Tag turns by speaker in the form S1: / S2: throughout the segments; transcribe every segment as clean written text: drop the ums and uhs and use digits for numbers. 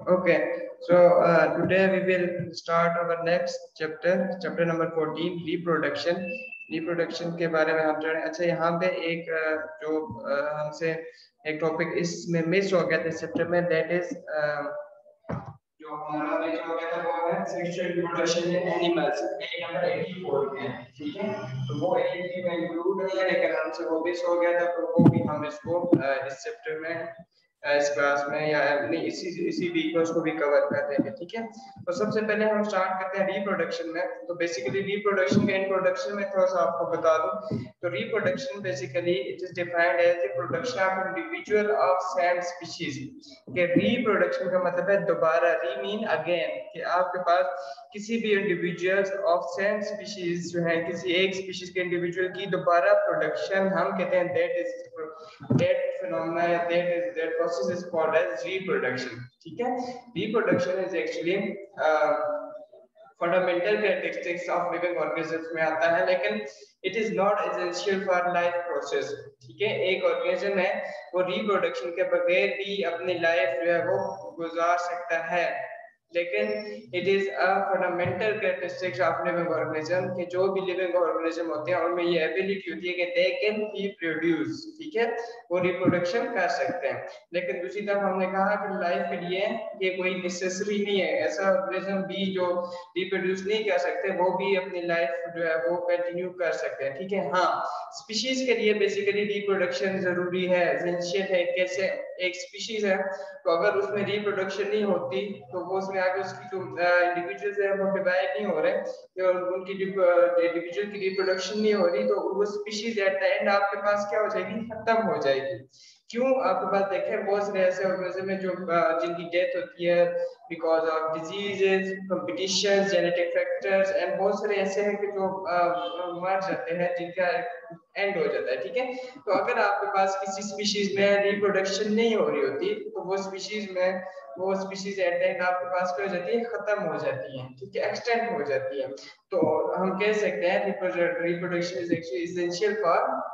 S1: Okay, so today we will start our next chapter, chapter number 14, reproduction. Reproduction के बारे में हम जाने। अच्छा, यहाँ पे एक जो हमसे एक टॉपिक इसमें मिस हो गया था चैप्टर में, दैट इज जो हमारा मिस हो गया था वो है sexual reproduction in animals, page number 84 में। ठीक है, तो वो 80 में इंक्लूड है, लेकिन हमसे वो मिस हो गया था, तो वो भी हम इसको इस चैप्टर में इस क्लास में या नहीं इसी वीक में उसको भी कवर कर देंगे। ठीक है, तो सबसे पहले हम स्टार्ट करते हैं रिप्रोडक्शन में। तो बेसिकली रिप्रोडक्शन के इंट्रोडक्शन में थोड़ा सा आपको बता दूं, तो reproduction basically it is defined as the production of individual of same species. के रिप्रोडक्शन का मतलब है दोबारा, री मीन अगेन, कि आपके पास किसी भी इंडिविजुअल्स ऑफ सेम स्पीशीज जो है, किसी एक स्पीशीज के इंडिविजुअल की दोबारा प्रोडक्शन हम कहते हैं दैट इज दैट फिनोमेना या that process is called as reproduction. ठीक है, reproduction is actually fundamental characteristics of living organisms में आता है, लेकिन it is not essential for life process. ठीक है, एक ऑर्गेनिज्म है वो रिप्रोडक्शन के बगैर भी अपनी लाइफ जो है वो गुजार सकता है, लेकिन it is a fundamental characteristics of living organism कि जो भी लिविंग ऑर्गेनिज्म होते हैं उनमें ये एबिलिटी होती है कि दे कैन रिप्रोड्यूस। ठीक है, वो रिप्रोडक्शन कर सकते हैं, लेकिन दूसरी तरफ हमने कहा कि लाइफ के लिए ये कोई नेसेसरी नहीं है। ऐसा ऑर्गेनिज्म भी जो रिप्रोड्यूस नहीं कर सकते वो भी अपनी लाइफ जो है वो कंटिन्यू कर सकते हैं। ठीक है, हाँ, स्पीशीज के लिए बेसिकली रिप्रोडक्शन जरूरी है, एसेंशियल है। कैसे? एक स्पीशीज है तो अगर उसमें रिप्रोडक्शन नहीं होती तो वो उसमें आगे उसकी जो इंडिविजुअल्स है वो डिवाइड नहीं हो रहे, तो उनकी इंडिविजुअल की रिप्रोडक्शन नहीं हो रही, तो वो स्पीशीज एट द एंड आपके पास क्या हो जाएगी? खत्म हो जाएगी। क्यों? आपके पास देखें बहुत सारे ऐसे ऑर्गेनिज्म में जो जिनकी डेथ होती है because of diseases, competition, genetic factors, and बहुत सारे ऐसे हैं कि जो मर जाते हैं, जिनका एंड हो जाता है। ठीक है, तो अगर आपके पास किसी स्पीशीज में रिप्रोडक्शन नहीं हो रही होती तो वो स्पीशीज एट द एंड आपके पास क्या हो जाती है? खत्म हो जाती है। ठीक है, एक्सटेंड हो जाती है। तो हम कह सकते हैं reproduction is actually essential for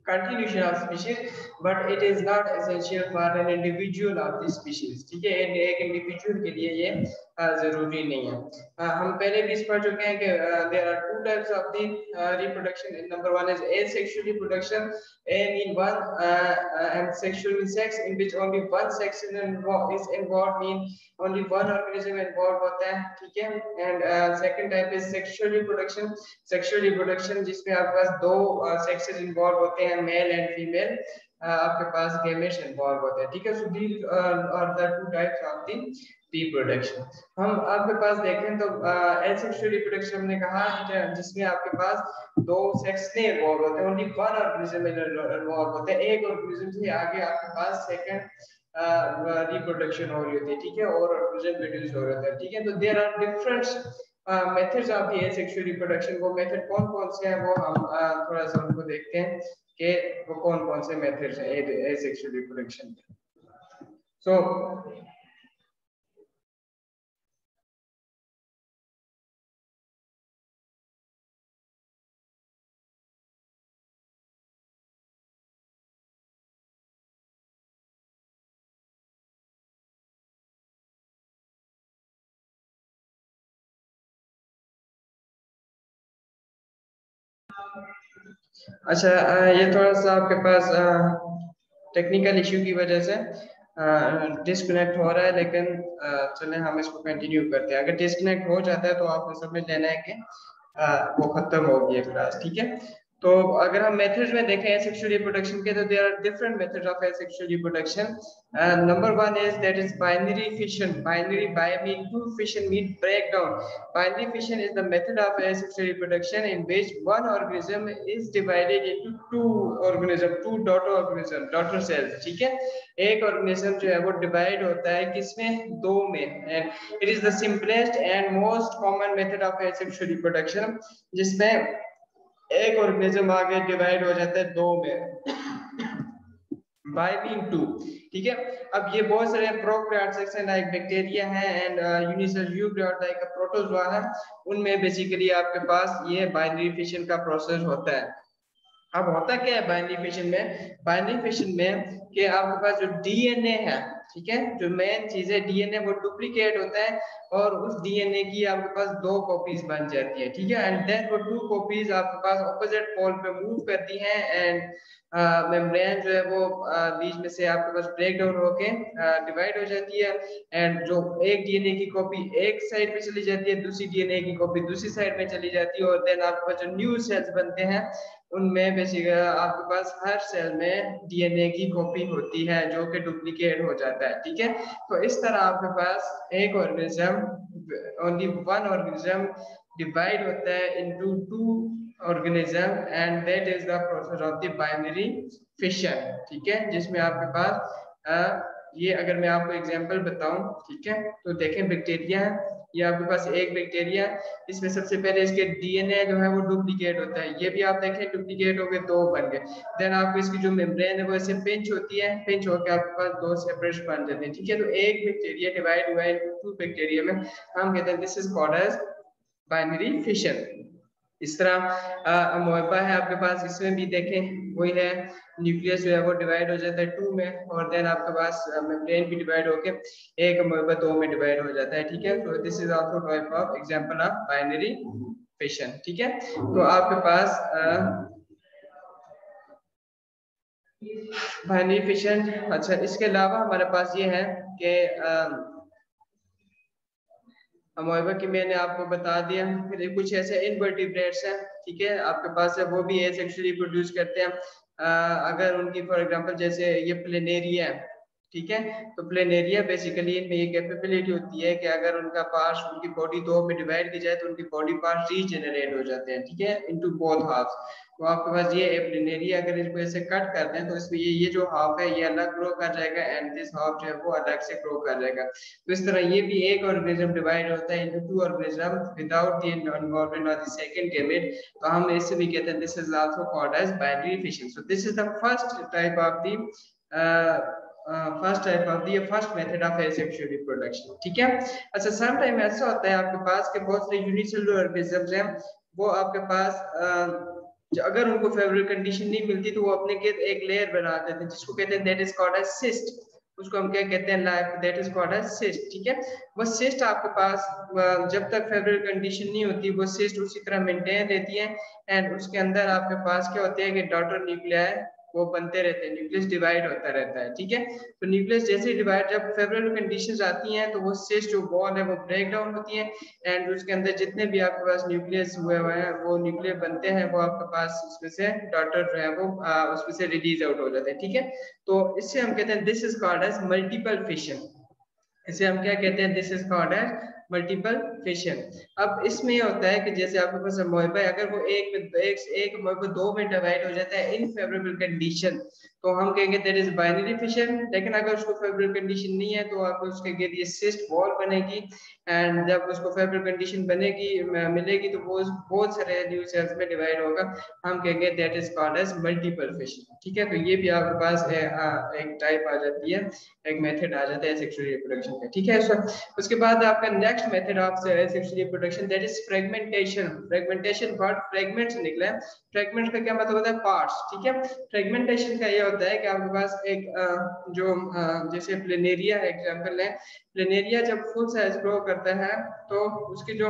S1: continuation of species, but it is not essential for an individual of the species। ठीक है, एक इंडिविजुअल के लिए ये जरूरी नहीं है। हम पहले भी इस पर चुके हैं कि there are two types of the reproduction. Number one is asexual reproduction, mean one and sexual mean sex in which only one sex is involved, mean only one organism involved होता है। ठीक है, and second type is sexual reproduction जिसमें आपके पास दो sexes involve होते हैं, male and female, आपके पास गेमेट्स इन्वॉल्व होते हैं। ठीक है, so these are the two types of the reproduction. हम आपके पास देखें तो एसेक्सुअल रिप्रोडक्शन हमने कहा जिसमें आपके पास दो सेक्स नहीं इन्वॉल्व होते, ओनली वन ऑर्गेनिज्म इन्वॉल्व होते हैं, एक ऑर्गेनिज्म से आगे आपके पास सेकंड रिप्रोडक्शन हो रही होती है। ठीक है, और ऑर्गेनिज्म प्रोड्यूस हो रहे हैं। ठीक है, तो there are different methods of the asexual reproduction. वो मेथड कौन कौन से हैं वो हम थोड़ा सा उनको देखते हैं कि वो कौन कौन से मेथड्स हैं एसेक्सुअल रिप्रोडक्शन के। सो अच्छा, ये थोड़ा सा आपके पास टेक्निकल इश्यू की वजह से डिस्कनेक्ट हो रहा है, लेकिन चलें हम इसको कंटिन्यू करते हैं। अगर डिस्कनेक्ट हो जाता है तो आपको समझ लेना है कि वो खत्म हो गई है क्लास। ठीक है, तो अगर हम मेथड्स में देखें एसेक्सुअल रिप्रोडक्शन के, तो there are different methods of asexual reproduction. Number one is that is binary fission. Binary by mean two, fission mean break down. Binary fission is the method of asexual reproduction in which one organism is divided into two daughter organism, daughter cells। ठीक है, एक organism जो है वो divide होता है किसमें? दो में। and it is the simplest and most common method of asexual reproduction, जिसमें एक organism आगे divide हो जाता है दो में by being two। ठीक है, अब ये बहुत सारे प्रोकैरियोट्स हैं लाइक बैक्टीरिया है and unicellular eukaryote like protozoa है, उनमें बेसिकली आपके पास ये बाइनरी फिशन का प्रोसेस होता है। अब होता क्या है बाइनरी फिशन में, बाइनरी फिशन में कि आपके पास जो डीएनए है, ठीक है, जो मेन चीज है डीएनए वो डुप्लीकेट होता है और उस डीएनए की आपके पास दो कॉपीज बन जाती है, ठीक है, एंड देन वो टू कॉपीज आपके पास ऑपोजिट पोल पे मूव करती हैं एंड मेम्ब्रेन जो है वो बीच में से आपके पास ब्रेक डाउन होके डिवाइड हो जाती है एंड जो एक डीएनए की कॉपी एक साइड पे चली जाती है, दूसरी डीएनए की कॉपी दूसरी साइड में चली जाती है और देन आपके पास जो न्यू सेल्स बनते हैं उनमें बेसिकली आपके पास हर सेल में डीएनए की कॉपी होती है जो कि डुप्लीकेट हो जाता है, ठीक है। तो इस तरह आपके पास एक organism, only one organism divide होता है into two organism and that is the process of the binary fission, ठीक है, जिसमें आपके पास ये अगर मैं आपको एग्जांपल बताऊं, ठीक है, तो देखें बैक्टीरिया है, ये आपके पास एक बैक्टीरिया, इसमें सबसे पहले इसके डीएनए जो है वो डुप्लीकेट होता है, ये भी आप देखें डुप्लीकेट हो गए, दो बन गए, देन आपको इसकी जो मेम्ब्रेन है वो ऐसे पिंच होती है, पिंच होकर आपके पास दो सेपरेट बन जाते हैं, ठीक है। तो एक बैक्टीरिया डिवाइड हुआ है टू बैक्टीरिया में, हम कहते हैं this is called as binary fission. इस तरह अमोएबा है आपके पास, इसमें भी देखें वही है, न्यूक्लियस जो है वो डिवाइड हो जाता है टू में और देन आपके पास मेम्ब्रेन भी डिवाइड होके एक अमोएबा दो में डिवाइड हो जाता है, ठीक है। तो this is also type of example of binary fission, ठीक है। तो आपके पास बाइनरी फिशन, अच्छा इसके अलावा हमारे पास ये है कि अमोएबा की मैंने आपको बता दिया, फिर कुछ ऐसे इनवर्टिब्रेट्स हैं, ठीक है, आपके पास है वो भी एसेक्सुअली प्रोड्यूस करते हैं, अगर उनकी फॉर एग्जांपल जैसे ये प्लेनेरिया है, ठीक है, तो प्लेनेरिया बेसिकली इनमें ये कैपेबिलिटी होती है कि अगर उनका पार्ट्स उनकी बॉडी दो में डिवाइड की जाए तो उनकी बॉडी पार्ट्स रीजनरेट हो जाते हैं, ठीक है, इनटू बोथ हाफ्स। तो आपके पास ये प्लेनेरिया अगर इसको ऐसे कट करते हैं तो इसमें ये जो हाफ है ये अलग ग्रो कर जाएगा एंड दिस हाफ जो है वो अलग से ग्रो कर जाएगा। तो इस तरह ये भी एक ऑर्गेनिज्म डिवाइड होता है into two organism without the involvement of the second gamete, तो हम इससे भी कहते हैं this is also called as binary fission. So this is the first type of the first method of asexual reproduction, ठीक है। अच्छा सम टाइम ऐसा होता है आपके पास कि बहुत सारे यूनिसेलुलर ऑर्गेनिजम्स हैं, वो आपके पास अगर उनको फेवरेबल कंडीशन नहीं मिलती तो वो अपने गिर्द एक लेयर बना देते हैं जिसको कहते हैं that is called as cyst, उसको हम क्या कहते हैं life, that is called as cyst, ठीक है। वो सिस्ट आपके पास जब तक फेवरेबल कंडीशन नहीं होती वो सिस्ट उसी तरह मेंटेन रहती है एंड उसके अंदर आपके पास क्या होते हैं कि डॉटर न्यूक्लियाई वो बनते रहते हैं, न्यूक्लियस डिवाइड होता रहता है, ठीक है। तो न्यूक्लियस जैसे डिवाइड जब फेवरेबल कंडीशंस आती हैं तो वो सिस्ट जो वॉल है वो ब्रेक डाउन होती है एंड उसके अंदर जितने भी आपके पास न्यूक्लियस हुए हुए हैं वो न्यूक्लियस बनते हैं वो आपके पास उसमें से डॉटर जो है वो उसमें से रिलीज आउट हो जाते हैं, ठीक है। तो इससे हम कहते हैं this is called as multiple fission, इसे हम क्या कहते हैं this is called as multiple fission. अब इसमें ये होता है कि जैसे आपके पास मोइबा है अगर वो एक मोइबा दो में डिवाइड हो जाता है इन फेवरेबल कंडीशन तो हम कहेंगे दैट इज बाइनरी फिशन, लेकिन अगर उसको फेवरेबल कंडीशन नहीं है तो आपको उसके गिर्द ये सिस्ट वॉल बनेगी एंड जब उसको फेवरेबल कंडीशन बनेगी मिलेगी तो वो बहुत सारे न्यू सेल्स में डिवाइड होगा, हम कहेंगे that is called as multiple fission, ठीक है। तो ये भी आपके पास एक टाइप आ जाती है, एक मेथड आ जाता है सेक्सुअल रिप्रोडक्शन का, ठीक है सर। उसके बाद आपका next method of sexual reproduction that is fragmentation. Fragmentation word fragment से निकला है, फ्रेगमेंट का क्या मतलब होता है पार्ट्स, ठीक है। फ्रेगमेंटेशन का ये होता है कि आपके पास एक जैसे प्लेनेरिया एग्जांपल है, प्लेनेरिया जब फुल साइज ग्रो करता है तो उसकी जो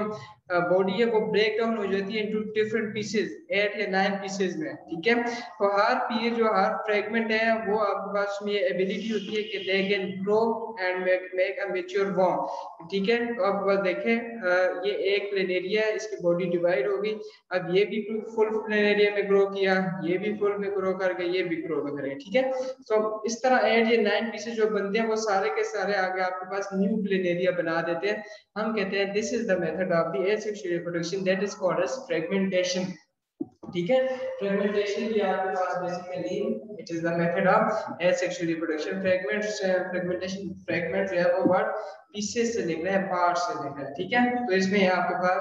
S1: बॉडी है वो ब्रेक डाउन हो जाती है इनटू डिफरेंट पीसेस, 8 या 9 पीसेस में, ठीक है। तो हर पीस जो हर फ्रेगमेंट है वो आपके पास में एबिलिटी होती है कि they can grow and make a mature worm, ठीक है। तो आप बस देखें ये एक प्लेनेरिया है, इसकी बॉडी डिवाइड होगी, अब ये भी फुल प्लेनेरिया में ग्रो किया, ये भी फुल में ग्रो कर गए, ये भी ग्रो कर गए, ठीक है। तो इस तरह 8 या 9 पीसेस जो बनते हैं वो सारे के सारे आगे आपके पास न्यू प्लेनेरिया बना देते हैं, हम कहते हैं this is the method of the asexual reproduction that is called as fragmentation, ठीक है। फ्रेगमेंटेशन भी आपके पास basically it is the method of asexual reproduction. Fragmentation fragment जो है वो वर्ड पीसेस से निकले हैं, पार्ट्स से निकले हैं, ठीक है। तो इसमें आपके पास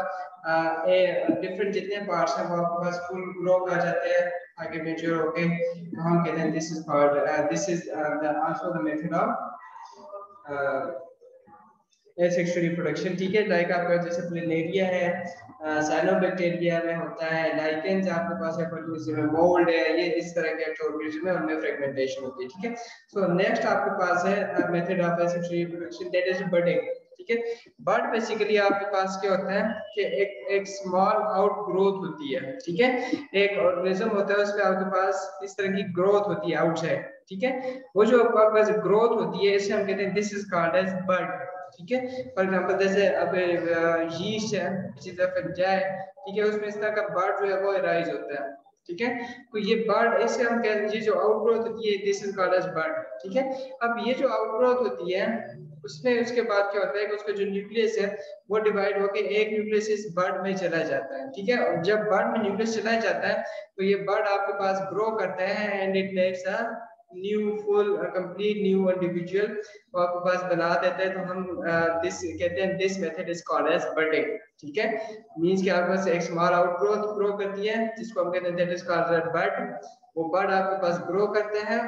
S1: डिफरेंट जितने पार्ट्स हैं वो आपके पास फुल ग्रो कर जाते हैं आगे मैच्योर होके, तो हम कहते हैं this is called this is also the method of asexual reproduction, ठीक है। लाइक आपका जैसे प्लेनेरिया है, साइनोबैक्टीरिया में होता है, लाइकेंस आपके पास है, में मोल्ड है, ये इस तरह के ऑर्गेनिज्म में उनमें फ्रेगमेंटेशन होती है, ठीक है। सो नेक्स्ट आपके पास है method of asexual reproduction, that is budding, ठीक है। बट बेसिकली आपके पास क्या होता है कि एक स्मॉल आउट ग्रोथ होती है, ठीक है। एक ऑर्गेनिज्म होता है उसमें आपके पास इस तरह की ग्रोथ होती है आउटसाइड, ठीक है। वो जो आपके पास ग्रोथ होती है इसे हम कहते हैं दिस इज कॉल्ड एज बड, ठीक है। फॉर एग्जांपल जैसे अब यीस्ट है, इसी तरह जाए, ठीक है, उसमें इस तरह का बर्ड जो है वो राइज होता है, ठीक है। तो ये बर्ड, इसे हम कहते हैं, ये जो आउटग्रोथ होती है this is called as bud, ठीक है। अब ये जो आउटग्रोथ होती है उसमें उसके बाद क्या होता है कि उसका जो न्यूक्लियस है वो डिवाइड होकर एक न्यूक्लियस इस बर्ड में चला जाता है, ठीक है। और जब बर्ड में न्यूक्लियस चला जाता है तो ये बर्ड आपके पास ग्रो करता है and it makes a new full complete new individual वो आपके पास बना देता है। तो हम दिस कहते हैं this method is called as budding, ठीक है। मींस कि आपके पास एक स्मॉल आउटग्रोथ ग्रो करती है जिसको हम कहते हैं दैट इज कॉल्ड एज बड। वो बर्ड आपके पास ग्रो करते हैं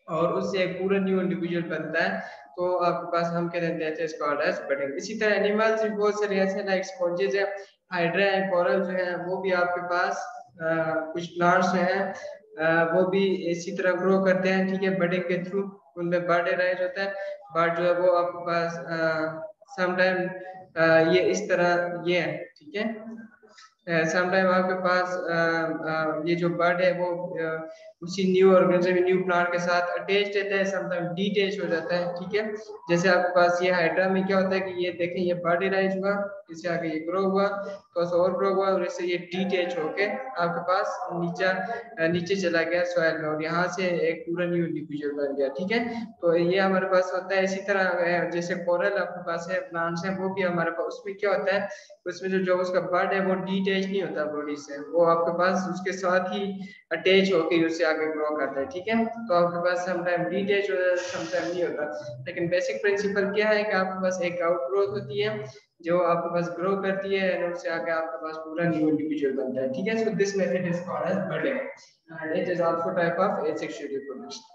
S1: और उससे एक पूरा न्यू इंडिविजुअल बनता है, तो आपके पास हम कहते हैं that is called as budding. इसी तरह एनिमल्स भी बहुत सारे ऐसे लाइक स्पॉन्जेस है, हाइड्रा एंड कोरल जो है वो भी आपके पास कुछ प्लांट्स हैं वो भी इसी तरह ग्रो करते हैं, ठीक है, बडिंग के थ्रू। उनमें बर्ड राइज होता है, बर्ड जो है वो आपके पास समटाइम ये इस तरह ये है, ठीक है। समटाइम आपके पास ये जो बर्ड है वो उसी न्यू ऑर्गेनिज्म न्यू प्लांट के साथ अटैच रहता है, समटाइम डीटैच हो जाता है, ठीक है। जैसे आपके पास ये हाइड्रा में क्या होता है कि ये देखें ये बर्ड राइज हुआ, इससे आगे ये ग्रो हुआ, तो और ग्रो हुआ और इससे ये डीटैच होके आपके पास नीचे चला गया सॉइल में और यहाँ से एक पूरा न्यू इंडिविजुअल बन गया, ठीक है। तो ये हमारे पास होता है। इसी तरह जैसे कोरल आपके पास है, प्लांट्स है, वो भी हमारे पास, उसमें क्या होता है उसमें जो उसका बर्ड है वो डीटैच नहीं होता बॉडी से, वो आपके पास उसके साथ ही अटैच होकर उससे आगे ग्रो करता है, ठीक है। तो आपके पास समटाइम डीटैच हो जाता है, समटाइम नहीं होता, लेकिन बेसिक प्रिंसिपल क्या है कि आपके पास एक आउटग्रोथ होती है जो आपके पास ग्रो करती है और उससे आगे आपके पास पूरा न्यू इंडिविजुअल बनता है, ठीक है। So this method is called as budding and it is also type of asexual reproduction.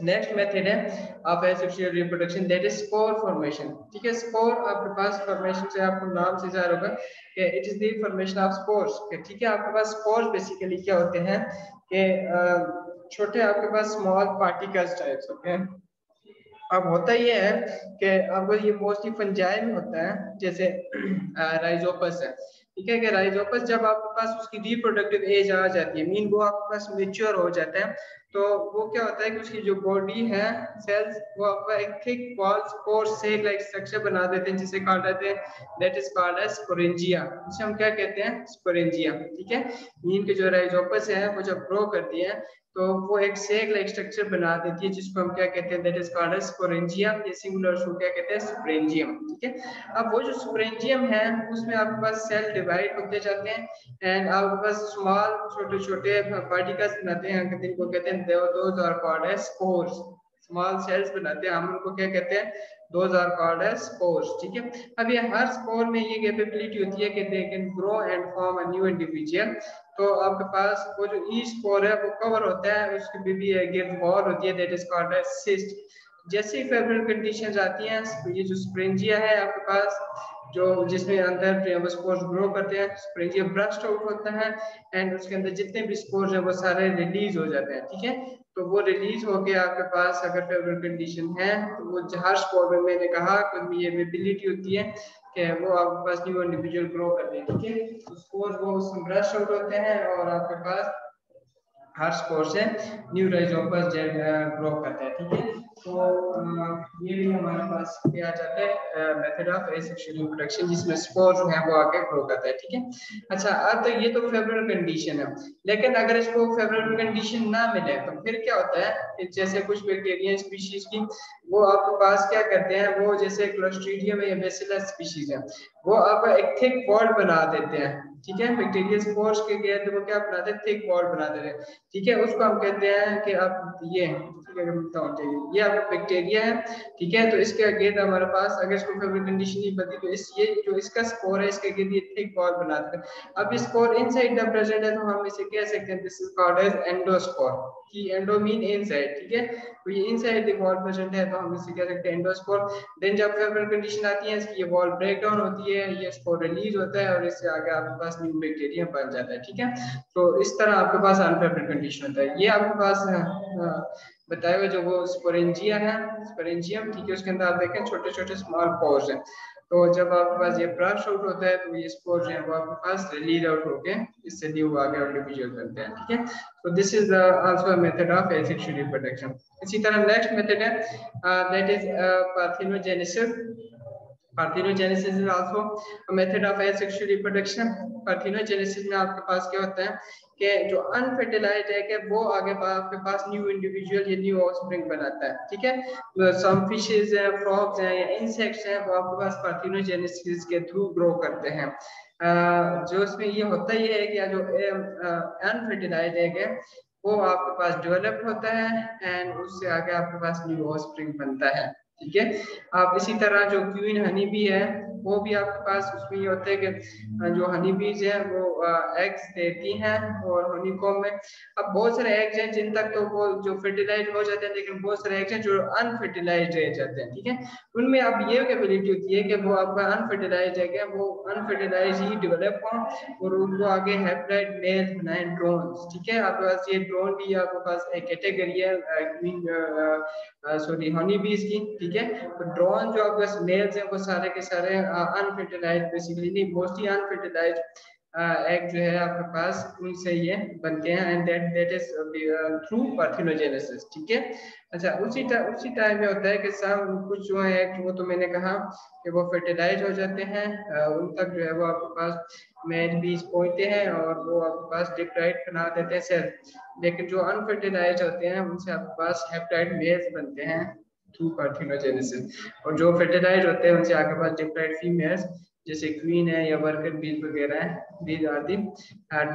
S1: Next method है of asexual reproduction that is spore formation, ठीक है। स्पोर आपके पास फॉर्मेशन से आपको नाम से जाहिर होगा कि it is the formation of spores, ठीक है। आपके पास स्पोर्स बेसिकली क्या होते हैं कि छोटे आपके पास स्मॉल पार्टिकल्स टाइप्स होते हैं। अब होता ये है कि अब ये मोस्टली फंजाई में होता है, जैसे राइजोपस है, ठीक है। कि राइजोपस जब आपके पास उसकी रिप्रोडक्टिव एज आ जाती है, मीन वो आपके पास मेच्योर हो जाता है, तो वो क्या होता है कि उसकी जो बॉडी है सेल्स वो आपका एक थिक वॉल स्पोर से लाइक स्ट्रक्चर बना देते हैं जिसे कहा जाते हैं that is called as sporangia. इसे हम क्या कहते हैं स्पोरेंजिया, ठीक है। मीन के जो राइजोपस है वो जब ग्रो करती है तो वो एक सेक लाइक स्ट्रक्चर बना देती है जिसको हम क्या कहते हैं that is called as sporangium, ये सिंगुलर उसको क्या कहते हैं स्पोरेंजियम, ठीक है। अब वो जो स्पोरेंजियम है उसमें आपके पास सेल डिवाइड होते जाते हैं एंड आपके पास स्मॉल छोटे छोटे पार्टिकल्स बनाते हैं जिनको कहते हैं those are called as spores. Small cells बनाते हैं, हम उनको क्या कहते हैं those are called as spores, ठीक है। अब ये हर स्पोर में ये कैपेबिलिटी होती है कि they can grow and form a new individual. तो आपके पास वो जो ई स्पोर है वो कवर होता है, उसकी भी गिर्द वॉल होती है that is called as cyst. जैसे ही फेवरेबल कंडीशंस आती हैं ये जो स्प्रिंजिया है आपके पास जो जिसमें अंदर वो स्पोर्स ग्रो करते हैं, स्प्रिंजिया ब्रस्ट आउट होता है एंड उसके अंदर जितने भी स्पोर्स हैं वो सारे रिलीज हो जाते हैं, ठीक है। तो वो रिलीज होके आपके पास अगर फेवरेबल कंडीशन है तो वो हर स्पोर में मैंने कहा कि ये एबिलिटी होती है कि वो आपके पास न्यू इंडिविजुअल ग्रो करते हैं, ठीक है। तो स्पोर वो ब्रश आउट होते हैं और आपके पास हर स्पोर से न्यू राइजोपस ग्रो करता है, ठीक है। तो ये भी हमारे पास किया जाता है मेथड ऑफ एसेक्सुअल रिप्रोडक्शन जिसमें स्पोर जो है वो आके ग्रो करता है, ठीक है। अच्छा, अब तो ये तो फेवरेबल कंडीशन है, लेकिन अगर इसको फेवरेबल कंडीशन ना मिले तो फिर क्या होता है, जैसे कुछ बैक्टीरियन स्पीशीज की वो आपके पास क्या करते हैं, वो जैसे क्लोस्ट्रीडियम या बैसिलस स्पीशीज है वो आप एक थिक वॉल बना देते हैं, ठीक है। बैक्टीरियल स्पोर्स के गेंद वो क्या बनाते हैं, थिक वॉल बना दे रहे हैं, ठीक है। उसको हम कहते हैं कि अब ये ये आपका बैक्टीरिया है, ठीक है। तो इसके गेंद हमारे पास अगर इसको फेवरेट कंडीशन नहीं बनती तो इस ये जो इसका स्पोर है इसके गेंद ये थिक वॉल बनाते हैं। अब इस स्पोर इनसाइड द प्रेजेंट है तो हम इसे कह सकते हैं this is called as endospore, कि एंडो मीन इनसाइड, ठीक है। तो ये इनसाइड द वॉल प्रेजेंट है तो हम इसे कह सकते हैं एंडोस्पोर। देन जब फेवरेट कंडीशन आती है इसकी ये वॉल ब्रेक डाउन होती है, ये स्पोर रिलीज होता है और इससे आगे आपके पास न्यू बैक्टीरिया बन जाता है, ठीक है। तो इस तरह आपके पास अनफेवरेट कंडीशन होता है। ये आपके पास बताए हुए जो वो स्पोरेंजिया है, स्पोरेंजियम, ठीक है, उसके अंदर आप देखें छोटे छोटे स्मॉल पोर्स हैं। तो जब आपके पास ये ब्रश आउट होता है तो ये स्पोर जो है वो आपके पास रिलीज आउट होके इससे न्यू आगे इंडिविजुअल बनते हैं, ठीक है। तो this is also a method of asexual reproduction. इसी तरह नेक्स्ट मेथड है that is parthenogenesis. Parthenogenesis is also a method of asexual reproduction. Parthenogenesis में आपके पास क्या होता है कि जो अनफर्टिलाइज्ड है कि वो आगे आपके पास न्यू इंडिविजुअल या न्यू ऑफस्प्रिंग बनाता है, ठीक है। सम फिशेस हैं, फ्रॉग्स हैं या इंसेक्ट्स हैं, वो आपके पास पार्थेनोजेनेसिस के थ्रू ग्रो करते हैं। जो इसमें ये होता ही है कि जो अनफर्टिलाइज्ड है वो आपके पास डेवलप होता है एंड उससे आगे आपके पास न्यू ऑफस्प्रिंग बनता है, ठीक है। आप इसी तरह जो क्वीन हनी बी है वो भी आपके पास उसमें ये होता है कि जो हनी बीज है वो एग्स देती हैं और हनीकॉम्ब में अब बहुत सारे एग्स हैं जिन तक तो वो जो फर्टिलाइज हो जाते हैं, लेकिन बहुत सारे एग्स हैं जो अनफर्टिलाइज रह जाते हैं, ठीक है। उनमें अब ये कैपेबिलिटी होती है कि वो आपका अनफर्टिलाइज है वो अनफर्टिलाइज ही डेवलप हो और उनको आगे हैप्लॉइड मेल बनाए ड्रोन्स, ठीक है। आपके पास ये ड्रोन भी आपके पास एक कैटेगरी है क्वीन सॉरी हनी बीज की, ठीक है। तो ड्रोन जो आपके मेल्स हैं वो सारे के सारे अनफर्टिलाइज बेसिकली नहीं मोस्टली अनफर्टिलाइज एग जो है आपके पास उनसे ये बनते हैं and that is through parthenogenesis, ठीक है। अच्छा उसी टाइम में होता है कि सब कुछ जो है एग वो तो मैंने कहा कि वो फर्टिलाइज हो जाते हैं, उन तक जो है वो आपके पास मेल बीज पहुंचते हैं और वो आपके पास डिप्लॉइड बना देते हैं सेल। लेकिन जो अनफर्टिलाइज होते हैं उनसे आपके पास हैप्लॉइड मेल्स बनते हैं थ्रू पार्थेनोजेनेसिस और जो फर्टिलाइज होते हैं उनसे आपके पास डिप्लॉइड फीमेल्स जैसे क्वीन है या वर्कर बीज वगैरह है, bees are the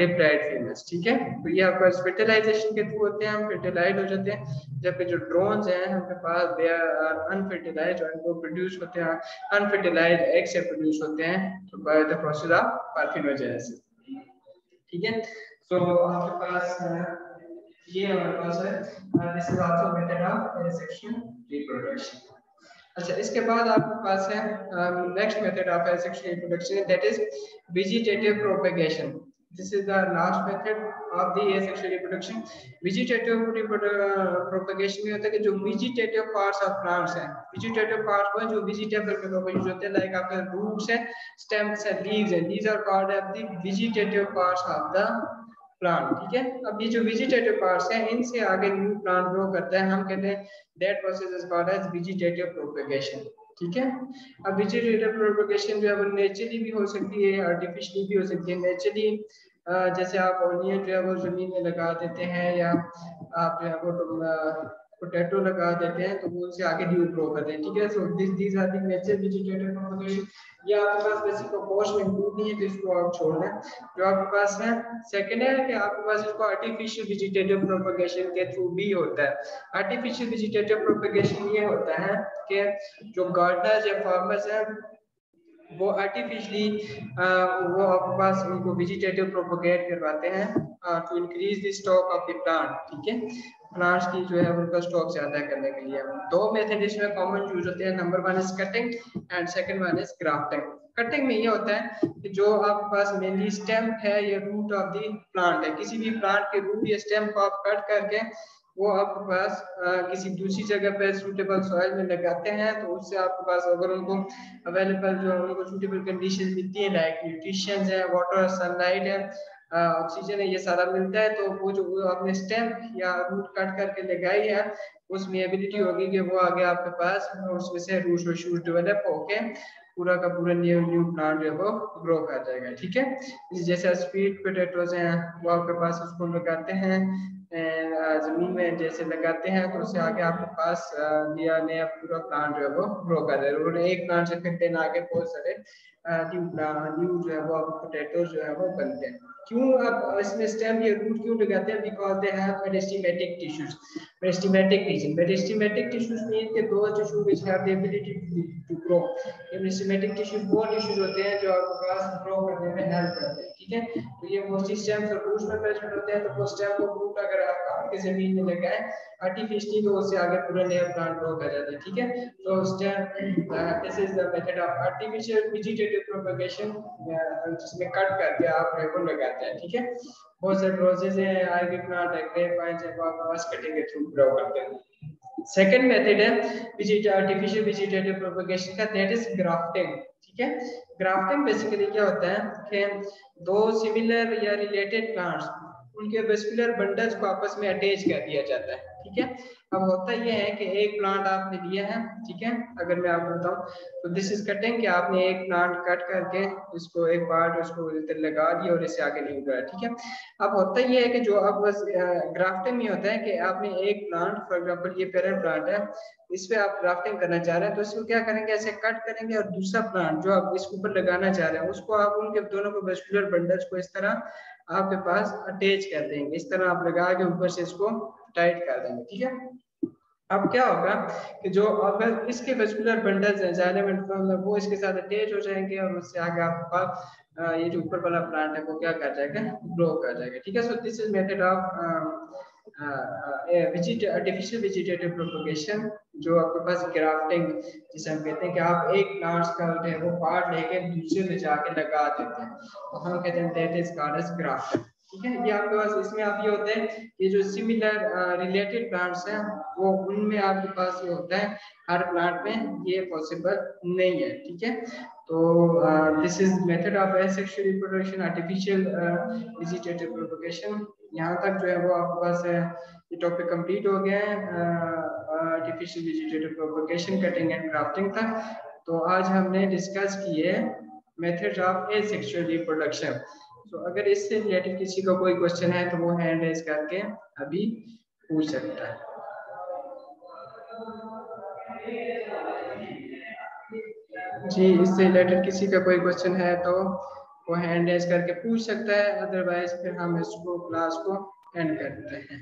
S1: diploid females, ठीक है। तो ये आपका फर्टिलाइजेशन के थ्रू होते हैं, हम फर्टिलाइज हो जाते हैं। जबकि जो ड्रोन्स हैं हमारे पास दे आर अनफर्टिलाइज और वो प्रोड्यूस होते हैं अनफर्टिलाइज एग से प्रोड्यूस होते हैं तो by the process of parthenogenesis, ठीक है। तो आपके पास ये हमारे पास है this is also method of asexual reproduction. अच्छा इसके बाद आपके पास है next method of asexual reproduction that is vegetative propagation. This is the last method of the asexual reproduction. Vegetative propagation में होता है कि जो वेजिटेटिव पार्ट्स ऑफ प्लांट्स हैं, वेजिटेटिव पार्ट्स वो जो वेजिटेबल के तौर पर यूज होते हैं लाइक आपके रूट्स हैं, स्टेम्स हैं, लीव्स हैं, these are called as the vegetative parts of the plant, ठीक है। अब ये जो वेजिटेटिव पार्ट्स हैं इनसे आगे न्यू प्लांट ग्रो करता है, हम कहते हैं that process is called as vegetative propagation, ठीक है। अब वेजिटेटिव प्रोपेगेशन जो है वो नेचुरली भी हो सकती है, आर्टिफिशियली भी हो सकती है। नेचुरली जैसे आप ओनियन जो है वो जमीन में लगा देते हैं या आप जो है वो पोटैटो लगा देते हैं तो वो उनसे आगे न्यू ग्रो करते हैं, ठीक है। So this are the natural vegetative propagation. ये आपके पास बेसिक प्रोपोर्शन में इंक्लूड नहीं है तो इसको आप छोड़ दें। जो आपके पास है सेकंड है कि आपके पास इसको आर्टिफिशियल वेजिटेटिव प्रोपेगेशन के थ्रू भी होता है। आर्टिफिशियल वेजिटेटिव प्रोपेगेशन ये होता है कि जो गार्डनर्स या फार्मर्स हैं वो आर्टिफिशियली वो आपके पास उनको वेजिटेटिव प्रोपेगेट करवाते हैं to increase the stock of the plant, ठीक है। प्लांट्स की जो है उनका स्टॉक ज्यादा करने के लिए दो मेथड इसमें कॉमन यूज होते हैं। Number one is cutting and second one is grafting. Cutting में ये होता है कि जो आपके पास मेनली स्टेम है या रूट ऑफ द प्लांट है, किसी भी प्लांट के रूट या स्टेम को आप कट करके वो आपके पास किसी दूसरी जगह पे सूटेबल सॉइल में लगाते हैं तो उससे आपके पास अगर उनको अवेलेबल जो उनको सूटेबल कंडीशन मिलती है लाइक न्यूट्रिशन है, वाटर, सनलाइट है, ऑक्सीजन है, ये सारा मिलता है तो वो जो आपने स्टेम या रूट कट करके लगाई है उसमें एबिलिटी होगी कि वो आगे आपके पास उसमें से रूट और शूट डेवलप होके पूरा का पूरा न्यू प्लांट जो है वो ग्रो कर जाएगा, ठीक है। जैसे स्वीट पोटैटोज हैं वो आपके पास उसको लगाते हैं जमीन में जैसे लगाते हैं तो उससे आगे आपके पास नया नया पूरा प्लांट जो है वो ग्रो कर रहा है और एक प्लांट से फिर देन आगे बहुत सारे न्यू जो है वो पोटैटो जो है वो बनते हैं। क्यों अब इसमें स्टेम या रूट क्यों लगाते हैं? Because they have meristematic tissues, meristematic region. Meristematic tissues mean के दो tissue which have the ability to grow. ये मेरिस्टेमेटिक टिश्यूज वो टिश्यूज होते हैं जो आपके पास ग्रो करने में हेल्प करते हैं, ठीक है। तो ये मोस्टली स्टेम और रूट्स में प्रेजेंट होते हैं। तो वो स्टेम और रूट अगर आप काट के जमीन में लगाएं आर्टिफिशियली तो उससे आगे पूरा नया प्लांट ग्रो कर जाता है, ठीक है। तो stem this is the method of artificial vegetative propagation, जिसमें कट करके आप रेगुलर लगाते हैं, ठीक है। बहुत सारे प्रोसेस हैं, आईवी प्लांट है, ग्रेप वाइन्स है, आप बस कटिंग के थ्रू ग्रो करते हैं। सेकंड मेथड है आर्टिफिशियल वेजिटेटिव प्रोपगेशन का, दैट इज ग्राफ्टिंग, ठीक है। ग्राफ्टिंग बेसिकली क्या होता है कि दो सिमिलर या रिलेटेड प्लांट्स उनके वेस्कुलर बंडल्स को आपस में अटैच कर दिया जाता है, ठीक है। अब होता यह है कि एक प्लांट आपने लिया है, ठीक है। अगर मैं आपको बताऊं तो दिस इज कटिंग कि आपने एक प्लांट कट करके उसको एक पार्ट उसको इधर लगा दिया और इससे आगे नहीं उगाया, ठीक है। अब होता यह है कि जो अब बस ग्राफ्टिंग में होता है कि आपने एक प्लांट, फॉर एग्जांपल ये पेरेंट प्लांट है, इस पे आप ग्राफ्टिंग करना चाह रहे हैं, तो इसको क्या करेंगे, ऐसे कट करेंगे और दूसरा प्लांट जो आप इसके ऊपर लगाना चाह रहे हैं उसको आप उनके दोनों को वेस्कुलर बंडल्स को इस तरह आपके पास अटैच कर देंगे, इस तरह आप लगा के ऊपर से इसको टाइट कर देंगे, ठीक है। अब क्या होगा कि जो अगर इसके वेस्कुलर बंडल्स हैं जाइलेमेंट में वो इसके साथ अटैच हो जाएंगे और उससे आगे आपके पास ये जो ऊपर वाला प्लांट है वो क्या कर जाएगा, ग्रो कर जाएगा, ठीक है। So this is method of artificial vegetative propagation, जो आपके पास ग्राफ्टिंग जिसे हम कहते हैं कि आप एक प्लांट्स का है वो पार्ट लेके दूसरे में जाके लगा देते हैं, तो हम कहते हैं that is called as grafting, ठीक है। ये आपके पास इसमें आप ये होते हैं कि जो सिमिलर रिलेटेड प्लांट्स हैं वो उनमें आपके पास ये होता है, हर प्लांट में ये पॉसिबल नहीं है, ठीक है। तो this is method of asexual reproduction artificial vegetative propagation. यहाँ तक जो है वो आपके पास ये टॉपिक कंप्लीट हो गया है artificial vegetative propagation, cutting and grafting तक। तो आज हमने डिस्कस किए मेथड्स ऑफ एसेक्सुअल रिप्रोडक्शन। तो अगर इससे रिलेटेड किसी का कोई क्वेश्चन है तो वो हैंड रेज करके अभी पूछ सकता है। जी, इससे रिलेटेड किसी का कोई क्वेश्चन है तो वो हैंड रेज करके पूछ सकता है, अदरवाइज फिर हम इसको क्लास को एंड करते हैं।